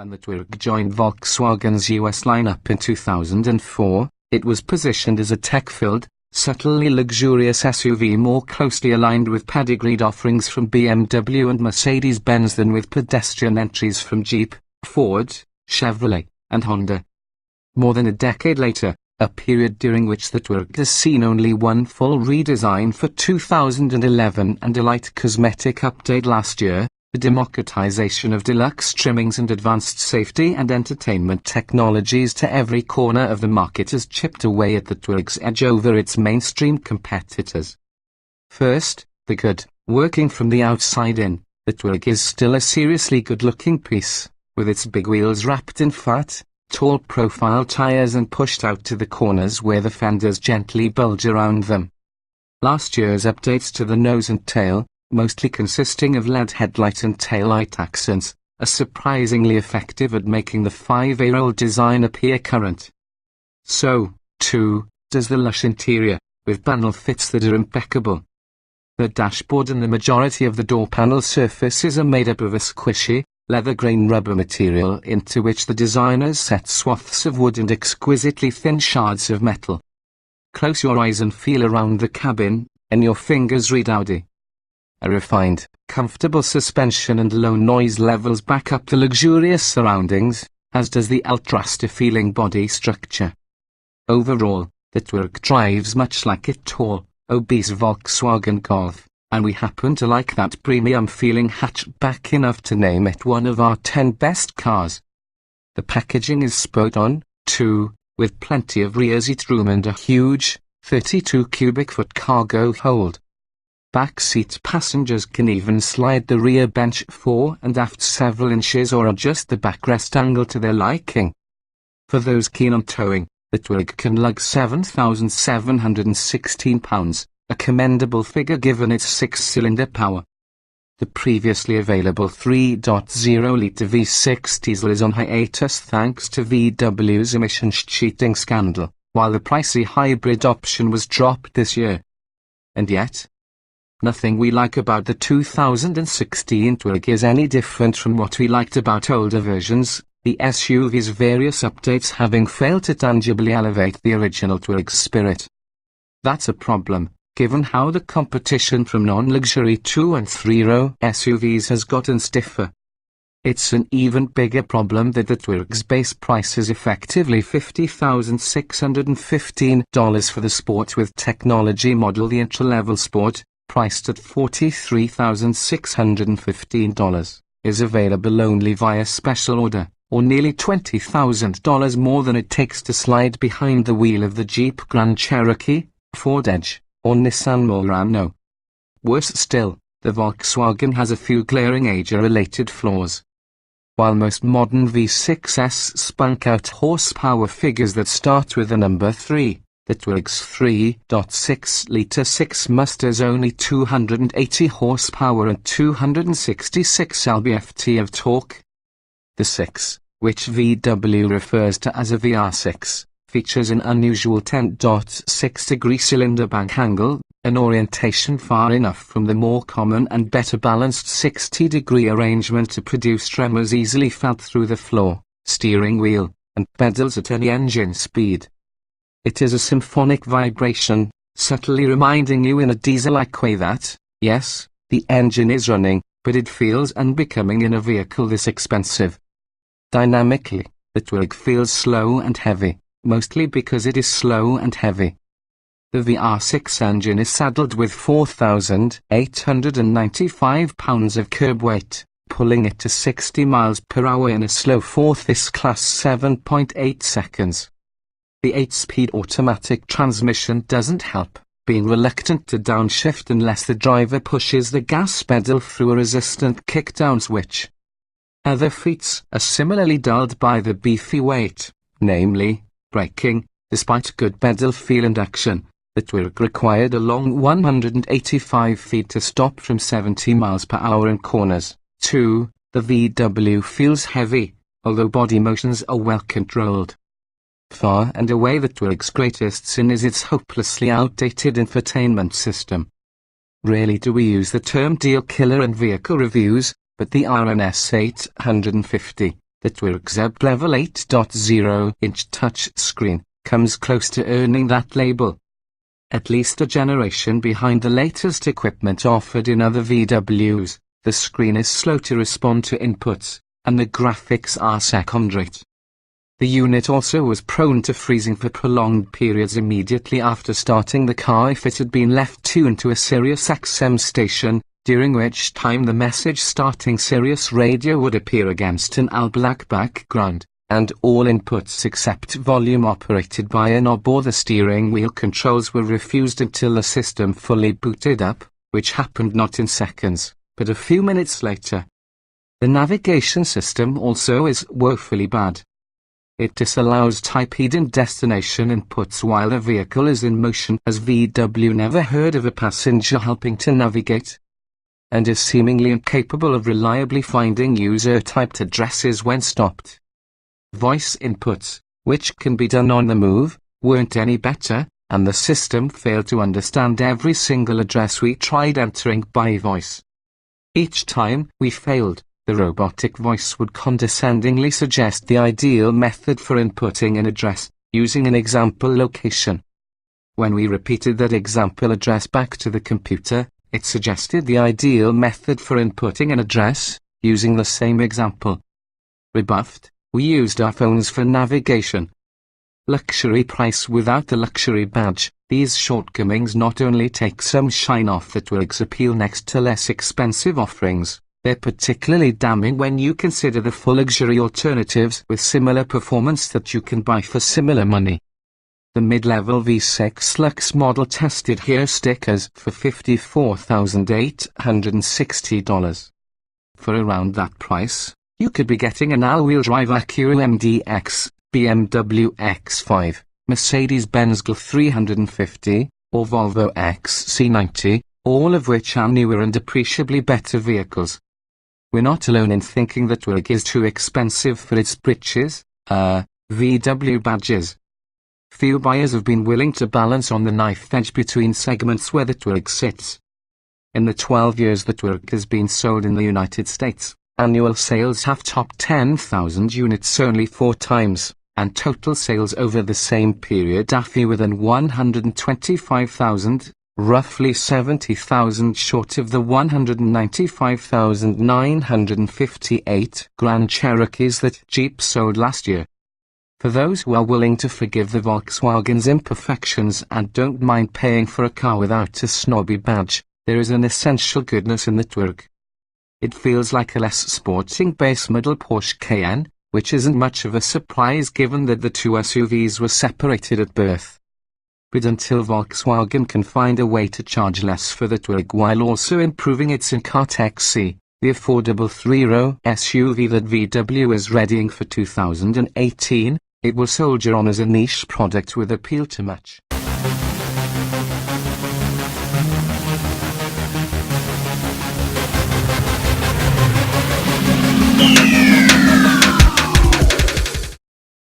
When the Touareg joined Volkswagen's US lineup in 2004, it was positioned as a tech-filled, subtly luxurious SUV more closely aligned with pedigreed offerings from BMW and Mercedes-Benz than with pedestrian entries from Jeep, Ford, Chevrolet, and Honda. More than a decade later, a period during which the Touareg has seen only one full redesign for 2011 and a light cosmetic update last year, the democratization of deluxe trimmings and advanced safety and entertainment technologies to every corner of the market has chipped away at the Touareg's edge over its mainstream competitors. First, the good. Working from the outside in, the Touareg is still a seriously good-looking piece, with its big wheels wrapped in fat, tall profile tires and pushed out to the corners where the fenders gently bulge around them. Last year's updates to the nose and tail, mostly consisting of LED headlight and taillight accents, are surprisingly effective at making the 5-year-old design appear current. So, too, does the lush interior, with panel fits that are impeccable. The dashboard and the majority of the door panel surfaces are made up of a squishy, leather-grain rubber material into which the designers set swaths of wood and exquisitely thin shards of metal. Close your eyes and feel around the cabin, and your fingers read Audi. A refined, comfortable suspension and low noise levels back up the luxurious surroundings, as does the ultra-feeling body structure. Overall, the Touareg drives much like a tall, obese Volkswagen Golf, and we happen to like that premium-feeling hatchback enough to name it one of our 10 best cars. The packaging is spot on, too, with plenty of rear seat room and a huge, 32 cubic foot cargo hold. Backseat passengers can even slide the rear bench fore and aft several inches or adjust the backrest angle to their liking. For those keen on towing, the Touareg can lug 7,716 pounds, a commendable figure given its 6-cylinder power. The previously available 3.0-litre V6 diesel is on hiatus thanks to VW's emissions cheating scandal, while the pricey hybrid option was dropped this year. And yet, nothing we like about the 2016 Touareg is any different from what we liked about older versions, the SUV's various updates having failed to tangibly elevate the original Touareg's spirit. That's a problem, given how the competition from non-luxury 2- and 3-row SUVs has gotten stiffer. It's an even bigger problem that the Touareg's base price is effectively $50,615 for the sport with technology model. The entry-level sport, priced at $43,615, is available only via special order, or nearly $20,000 more than it takes to slide behind the wheel of the Jeep Grand Cherokee, Ford Edge, or Nissan Murano. Worse still, the Volkswagen has a few glaring age-related flaws. While most modern V6s spunk out horsepower figures that start with the number 3, the Touareg's 3.6-litre 6 musters only 280 horsepower and 266 lb-ft of torque. The 6, which VW refers to as a VR6, features an unusual 10.6-degree cylinder bank angle, an orientation far enough from the more common and better balanced 60-degree arrangement to produce tremors easily felt through the floor, steering wheel, and pedals at any engine speed. It is a symphonic vibration, subtly reminding you in a diesel-like way that, yes, the engine is running, but it feels unbecoming in a vehicle this expensive. Dynamically, the Touareg feels slow and heavy, mostly because it is slow and heavy. The VR6 engine is saddled with 4,895 pounds of curb weight, pulling it to 60 miles per hour in a slow 4th class 7.8 seconds. The 8-speed automatic transmission doesn't help, being reluctant to downshift unless the driver pushes the gas pedal through a resistant kickdown switch. Other feats are similarly dulled by the beefy weight, namely, braking. Despite good pedal feel and action, the Touareg required a long 185 feet to stop from 70 miles per hour in corners. 2. The VW feels heavy, although body motions are well controlled. Far and away the Touareg's greatest sin is its hopelessly outdated infotainment system. Rarely do we use the term deal killer in vehicle reviews, but the RNS 850, the Tuareg ZEB Level 8.0-inch touchscreen comes close to earning that label. At least a generation behind the latest equipment offered in other VWs, the screen is slow to respond to inputs, and the graphics are second-rate. The unit also was prone to freezing for prolonged periods immediately after starting the car if it had been left tuned to a Sirius XM station, during which time the message starting Sirius radio would appear against an all-black background, and all inputs except volume operated by a knob or the steering wheel controls were refused until the system fully booted up, which happened not in seconds, but a few minutes later. The navigation system also is woefully bad. It disallows type hidden destination inputs while the vehicle is in motion, as VW never heard of a passenger helping to navigate, and is seemingly incapable of reliably finding user-typed addresses when stopped. Voice inputs, which can be done on the move, weren't any better, and the system failed to understand every single address we tried entering by voice. Each time we failed, the robotic voice would condescendingly suggest the ideal method for inputting an address, using an example location. When we repeated that example address back to the computer, it suggested the ideal method for inputting an address, using the same example. Rebuffed, we used our phones for navigation. Luxury price without the luxury badge. These shortcomings not only take some shine off the Tuareg's appeal next to less expensive offerings, they're particularly damning when you consider the full luxury alternatives with similar performance that you can buy for similar money. The mid-level V6 Lux model tested here stickers for $54,860. For around that price, you could be getting an all-wheel drive Acura MDX, BMW X5, Mercedes-Benz GL 350, or Volvo XC90, all of which are newer and appreciably better vehicles. We're not alone in thinking that Tuareg is too expensive for its britches, VW badges. Few buyers have been willing to balance on the knife edge between segments where the Tuareg sits. In the 12 years the Tuareg has been sold in the United States, annual sales have topped 10,000 units only 4 times, and total sales over the same period are fewer than 125,000, roughly 70,000 short of the 195,958 Grand Cherokees that Jeep sold last year. For those who are willing to forgive the Volkswagen's imperfections and don't mind paying for a car without a snobby badge, there is an essential goodness in the Tuareg. It feels like a less sporting base model Porsche Cayenne, which isn't much of a surprise given that the two SUVs were separated at birth. But until Volkswagen can find a way to charge less for the Tuareg while also improving its in-car tech, the affordable 3-row SUV that VW is readying for 2018, it will soldier on as a niche product with appeal to much.